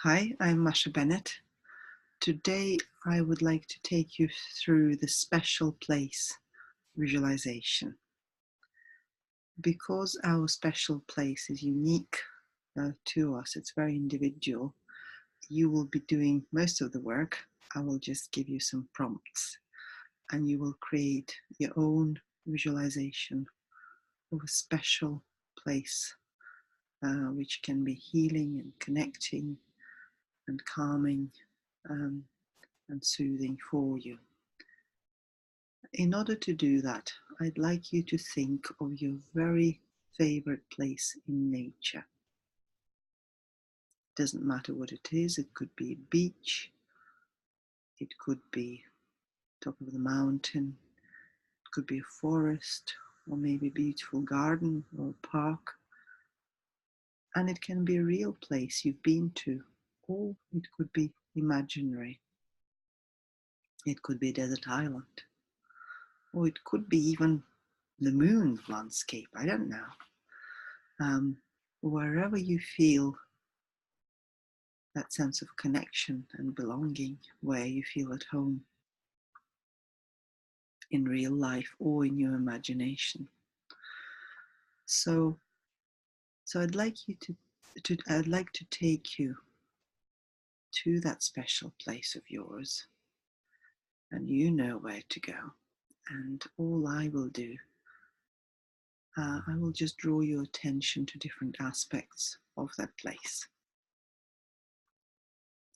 Hi, I'm Masha Bennett. Today I would like to take you through the special place visualization. Because our special place is unique to us, it's very individual, you will be doing most of the work. I will just give you some prompts and you will create your own visualization of a special place which can be healing and connecting and calming and soothing for you. In order to do that, I'd like you to think of your very favorite place in nature. Doesn't matter what it is, it could be a beach, it could be top of the mountain, it could be a forest, or maybe a beautiful garden or a park. And it can be a real place you've been to, or it could be imaginary. It could be a desert island, or it could be even the moon landscape, I don't know. Wherever you feel that sense of connection and belonging, where you feel at home in real life or in your imagination. So I'd like you I'd like to take you to that special place of yours, and you know where to go. And all I will do, I will just draw your attention to different aspects of that place.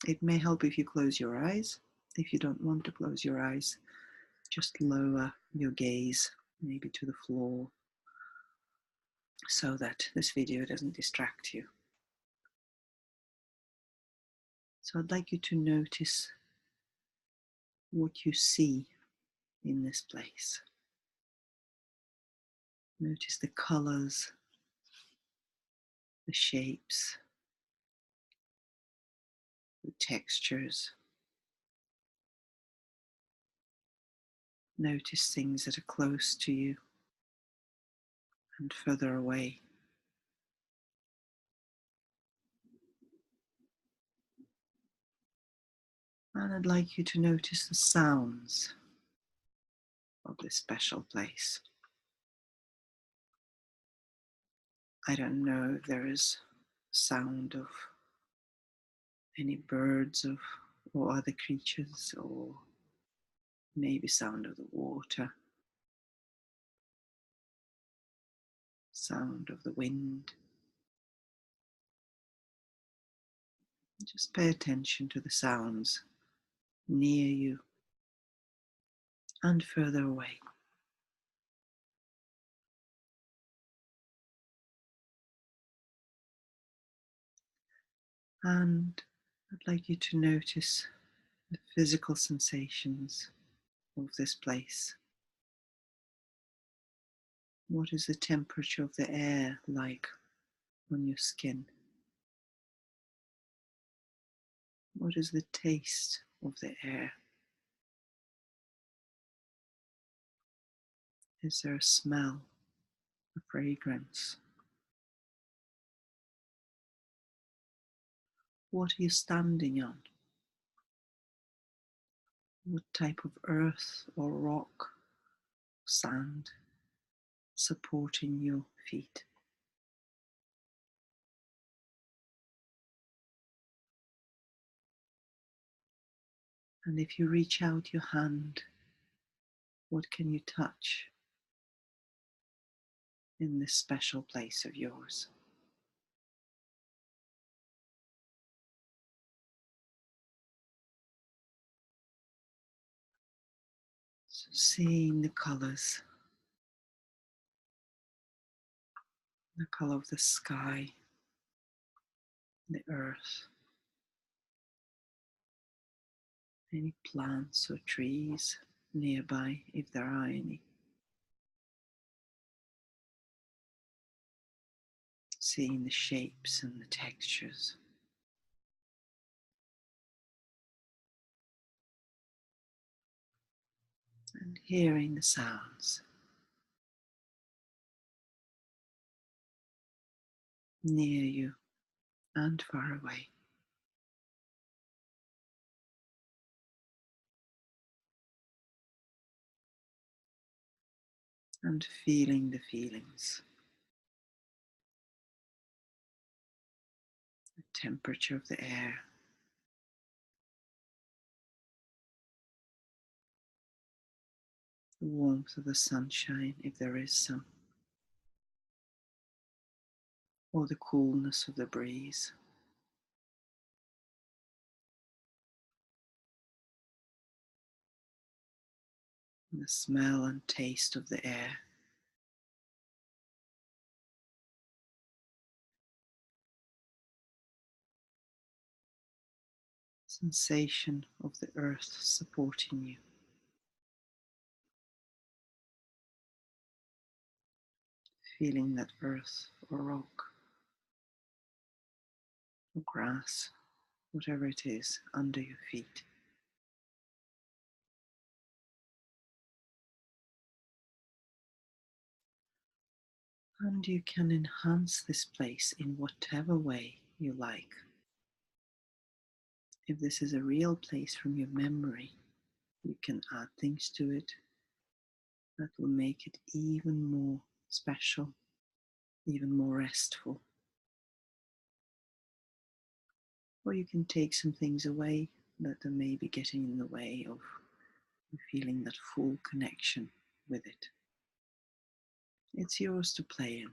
It may help if you close your eyes. If you don't want to close your eyes, just lower your gaze maybe to the floor so that this video doesn't distract you. So I'd like you to notice what you see in this place. Notice the colors, the shapes, the textures. Notice things that are close to you and further away. And I'd like you to notice the sounds of this special place. I don't know if there is sound of any birds or other creatures, or maybe sound of the water, sound of the wind. Just pay attention to the sounds near you and further away. And I'd like you to notice the physical sensations of this place. What is the temperature of the air like on your skin? What is the taste of the air? Is there a smell, a fragrance? What are you standing on? What type of earth or rock, sand supporting your feet? And if you reach out your hand, what can you touch in this special place of yours? So seeing the colors, the color of the sky, the earth, any plants or trees nearby, if there are any. Seeing the shapes and the textures. And hearing the sounds near you and far away. and feeling the feelings, the temperature of the air, the warmth of the sunshine, if there is some, or the coolness of the breeze. The smell and taste of the air. Sensation of the earth supporting you. Feeling that earth or rock or grass, whatever it is, under your feet. And you can enhance this place in whatever way you like. If this is a real place from your memory, you can add things to it that will make it even more special, even more restful. Or you can take some things away that are maybe getting in the way of feeling that full connection with it. It's yours to play in.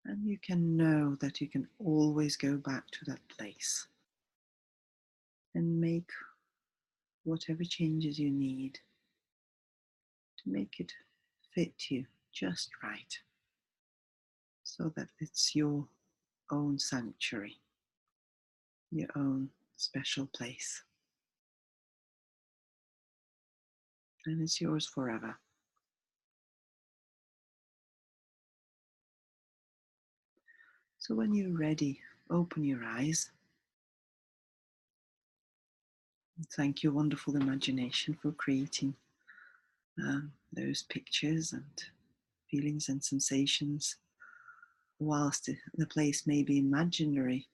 And you can know that you can always go back to that place and make whatever changes you need to make it fit you just right, so that it's your own sanctuary, your own special place, and it's yours forever. So when you're ready, open your eyes. Thank your wonderful imagination for creating those pictures and feelings and sensations. Whilst the place may be imaginary,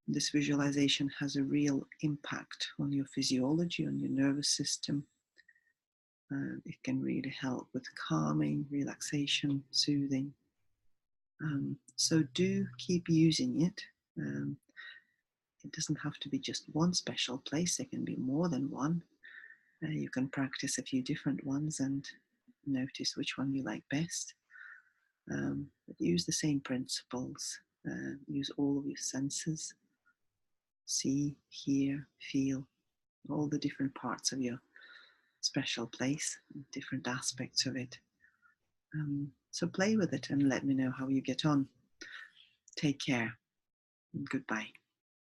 this visualization has a real impact on your physiology, on your nervous system. It can really help with calming, relaxation, soothing. So do keep using it. It doesn't have to be just one special place, there can be more than one. You can practice a few different ones and notice which one you like best. But use the same principles, use all of your senses, see, hear, feel, all the different parts of your special place, different aspects of it. So play with it and let me know how you get on. Take care and goodbye.